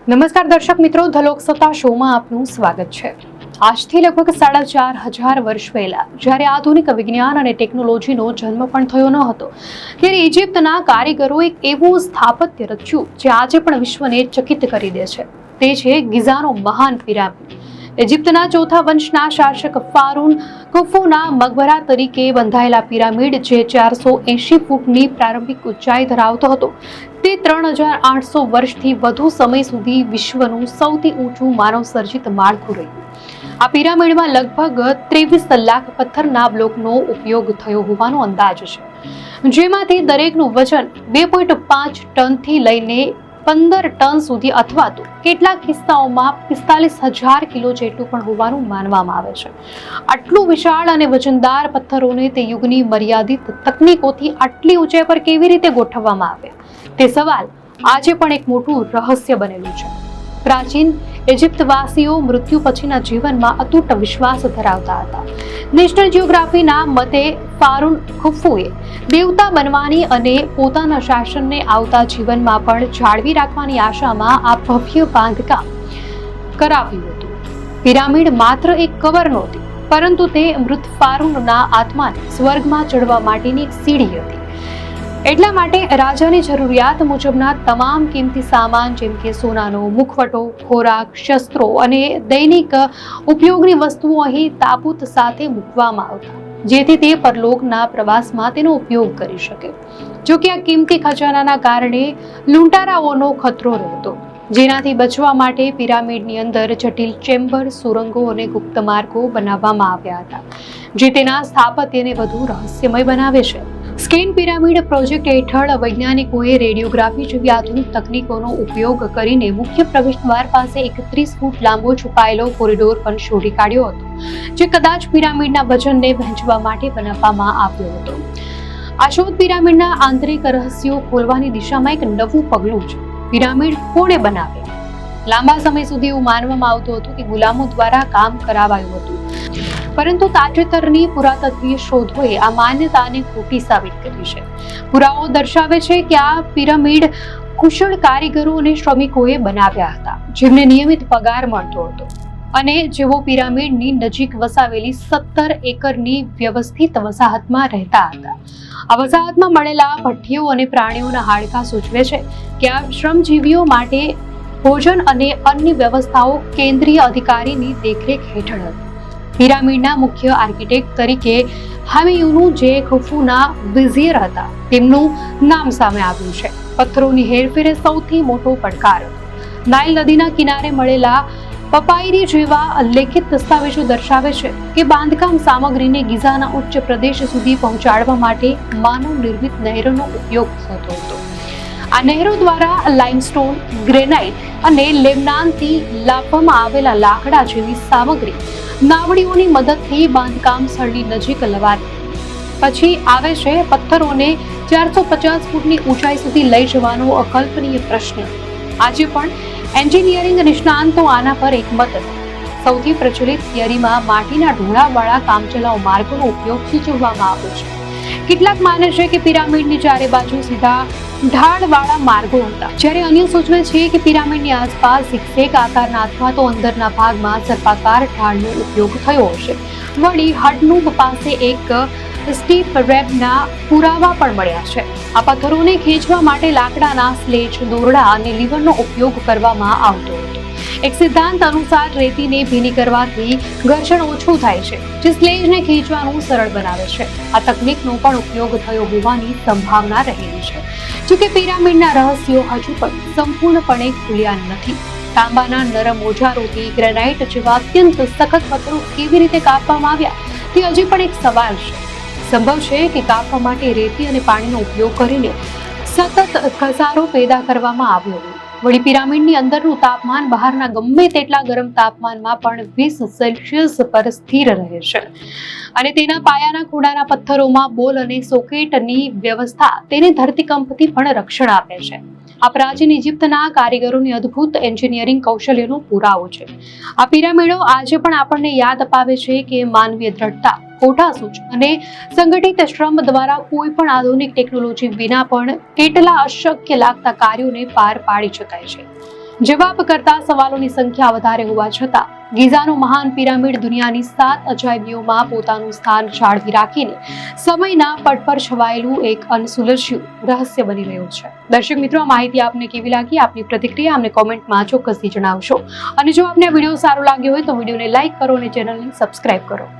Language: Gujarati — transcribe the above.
નમસ્કાર દર્શક મિત્રો, ધ લોકસત્તા શોમાં આપનું સ્વાગત છે। આજથી લગભગ 4,500 વર્ષ પહેલા જ્યારે આધુનિક વિજ્ઞાન અને ટેકનોલોજીનો જન્મ પણ થયો ન હતો, ત્યારે ઇજિપ્તના કારીગરોએ એક એવું સ્થાપત્ય રચ્યું જે આજે પણ વિશ્વને ચકિત કરી દે છે। તે છે ગિઝાનો મહાન પિરામિડ। ઇજિપ્તના ચોથા વંશના શાસક ફારૂન ખુફુના મકબરા તરીકે બંધાયેલા પિરામિડ, જે 480 ફૂટની પ્રારંભિક ઊંચાઈ ધરાવતો હતો, તે 3,800 વર્ષથી વધુ સમય સુધી વિશ્વનું સૌથી ઊંચું માનવસર્જિત માળખું રહ્યું। આ પિરામિડમાં લગભગ 23 લાખ પથ્થરના બ્લોકનો ઉપયોગ થયો હોવાનો અંદાજ છે, જેમાંથી દરેકનું વજન 2.5 ટનથી લઈને 15 ટન સુધી અથવા તો કેટલાક કિસ્સાઓમાં 45,000 કિલો જેટલું પણ હોવાનું માનવામાં આવે છે। આટલું વિશાળ અને વજનદાર પથ્થરોને તે યુગની મર્યાદિત તકનીકોથી આટલી ઊંચાઈ પર કેવી રીતે ગોઠવવામાં આવ્યા, તે સવાલ આજે પણ એક મોટું રહસ્ય બનેલું છે। પ્રાચીન ઇજિપ્તવાસીઓ મૃત્યુ પછીના જીવનમાં અતૂટ વિશ્વાસ ધરાવતા હતા। નેશનલ જિયોગ્રાફીના મતે ફારૂન ખુફુએ દેવતા બનવાની અને પોતાના શાસનને આવતા જીવનમાં પણ જાળવી રાખવાની આશામાં આ ભવ્ય બાંધકામ કરાવ્યું હતું। પિરામિડ માત્ર એક કબર નહોતી, પરંતુ તે મૃત ફારૂનના આત્માને સ્વર્ગમાં ચડવા માટેની એક સીડી હતી। એટલા માટે રાજાની જરૂરિયાત મુજબના તમામ કિંમતી સામાન, જેમ કે સોનાનો મુખવટો, ખોરાક, શસ્ત્રો અને દૈનિક ઉપયોગની વસ્તુઓ અહીં તાબૂત સાથે મૂકવામાં આવતા, જેથી તે પરલોકના પ્રવાસમાં તેનો ઉપયોગ કરી શકે। જો કે આ કિંમતી ખજાનાના કારણે લૂંટારાઓનો ખતરો રહેતો, જેનાથી બચવા માટે પિરામિડની અંદર જટિલ ચેમ્બર, સુરંગો અને ગુપ્ત માર્ગો બનાવવામાં આવ્યા હતા, જે તેના સ્થાપત્યને વધુ રહસ્યમય બનાવે છે। સ્કેન પિરામિડ પ્રોજેક્ટ હેઠળ વૈજ્ઞાનિકોએ રેડિયોગ્રાફી જેવી આધુનિક તકનીકોનો ઉપયોગ કરીને મુખ્ય પ્રવેશદ્વાર પાસે 31 ફૂટ લાંબો છુપાયેલો કોરિડોર પણ શોધી કાઢ્યો હતો, જે કદાચ પિરામિડના વજનને વહેંચવા માટે બનાવવામાં આવ્યો હતો। આ શોધ પિરામિડના આંતરિક રહસ્યો ખોલવાની દિશામાં એક નવું પગલું છે। પિરામિડ કોણે બનાવ્યા? લાંબા સમય સુધી એવું માનવામાં આવતું હતું કે ગુલામો દ્વારા કામ કરાવાયું હતું, પરંતુ તાજેતરની પુરાતત્વીય શોધોએ આ માન્યતાને ખોટી સાબિત કરી છે। પુરાવો દર્શાવે છે કે આ પિરામિડ કુશળ કારીગરો અને શ્રમિકોએ બનાવ્યા હતા, જેમને નિયમિત પગાર મળતો હતો અને જેઓ પિરામિડની નજીક વસાવેલી 17 એકરની વ્યવસ્થિત વસાહતમાં રહેતા હતા। આ વસાહતમાં મળેલા ભઠ્ઠીઓ અને પ્રાણીઓના હાડકાં સૂચવે છે કે આ શ્રમજીવીઓ માટે ભોજન અને અન્ય વ્યવસ્થાઓ કેન્દ્રીય અધિકારીની દેખરેખ હેઠળ હતી। પિરામિડના મુખ્ય આર્કિટેક્ટ તરીકે હામેયુનું, જે ખુફુના વિઝિયર હતા, તેમનું નામ સામે આવ્યું છે। પથ્થરોની હેરફેર સૌથી મોટો પડકાર હતો। નાઇલ નદીના કિનારે મળેલા પપાયરી જેવા લેખિત દસ્તાવેજો દર્શાવે છે કે બાંધકામ સામગ્રીને ગિઝાના ઉચ્ચ પ્રદેશ સુધી પહોંચાડવા માટે માનવ નિર્મિત નહેરોનો ઉપયોગ થતો હતો। આ નહેરો દ્વારા લાઇમસ્ટોન, ગ્રેનાઇટ અને લેબનાનથી લાવવામાં આવેલા લાકડા જેવી સામગ્રી નાવડીઓની મદદથી બાંધકામ સ્થળની નજીક લવાતી। પછી આવે છે પથ્થરોને 450 ફૂટની ઊંચાઈ સુધી લઈ જવાનો અકલ્પનીય પ્રશ્ન। આજે પણ એન્જિનિયરિંગ નિષ્ણાંતો આના પર એકમત નથી। સૌથી પ્રચલિત થિયરીમાં માટીના ઢોળાવાળા કામચલાઉ માર્ગોનો ઉપયોગ સૂચવવામાં આવ્યો છે। કેટલાક માને છે કે પિરામિડની ચારે બાજુ સીધા ઢાળવાળા માર્ગો હતા, જ્યારે અન્ય સૂચવે છે કે પિરામિડની આસપાસ ઝિગઝેગ આકારના અથવા તો અંદરના ભાગમાં સર્પાકાર ઢાળનો ઉપયોગ થયો હશે। વળી હડનૂબ પાસે એક સ્ટીપ રેમ્પના પુરાવા પણ મળ્યા છે। આ પથ્થરોને ખેંચવા માટે લાકડાના સ્લેજ, દોરડા અને લીવરનો ઉપયોગ કરવામાં આવતો હતો। એક સિદ્ધાંત અનુસાર રેતીને ભીની કરવાથી ઘર્ષણ ઓછું થાય છે, જે સ્લેજને ખેંચવાનું સરળ બનાવે છે। આ તકનીકનો પણ ઉપયોગ થયો હોવાની સંભાવના રહેલી છે। જોકે પિરામિડના રહસ્યો હજુ પણ સંપૂર્ણપણે ખુલ્યા નથી। તાંબાના નરમ ઓજારોથી ગ્રેનાઇટ જેવા અત્યંત સખત પથ્થરો કેવી રીતે કાપવામાં આવ્યા, તે હજી પણ એક સવાલ છે। સંભવ છે કે કાપવા માટે રેતી અને પાણીનો ઉપયોગ કરીને સતત ઘસારો પેદા કરવામાં આવ્યો હોય। વળી પિરામિડની અંદરનું તાપમાન બહારના ગમે તેટલા ગરમ તાપમાનમાં પણ 20 સેલ્સિયસ પર સ્થિર રહે છે, અને તેના પાયાના ખૂણાના પથ્થરોમાં બોલ અને સોકેટની વ્યવસ્થા તેને ધરતીકંપથી પણ રક્ષણ આપે છે। આ પ્રાચીન ઇજિપ્તના કારીગરોની અદ્ભુત એન્જિનિયરિંગ કૌશલ્યનો પુરાવો છે। આ પિરામિડો આજે પણ આપણને યાદ અપાવે છે કે માનવીય દ્રઢતા, કોઠાસૂઝ અને સંગઠિત શ્રમ દ્વારા કોઈ પણ આધુનિક ટેકનોલોજી વિના પણ કેટલા અશક્ય લાગતા કાર્યોને પાર પાડી શકાય છે। જવાબ કરતા સવાલોની સંખ્યા વધારે હોવા છતાં ગીઝાનો મહાન પિરામિડ દુનિયાની 7 અજાયબીઓમાં પોતાનું સ્થાન જાળવી રાખીને સમયના પટ પર છવાયેલું એક અનસુલઝ્યું રહસ્ય બની રહ્યું છે. દર્શક મિત્રો, આ માહિતી આપને કેવી લાગી? આપની પ્રતિક્રિયા અમને કોમેન્ટમાં ચોક્કસથી જણાવશો. અને જો આપને આ વિડીયો સારો લાગ્યો હોય તો વિડીયોને લાઈક કરો અને ચેનલને સબસ્ક્રાઇબ કરો.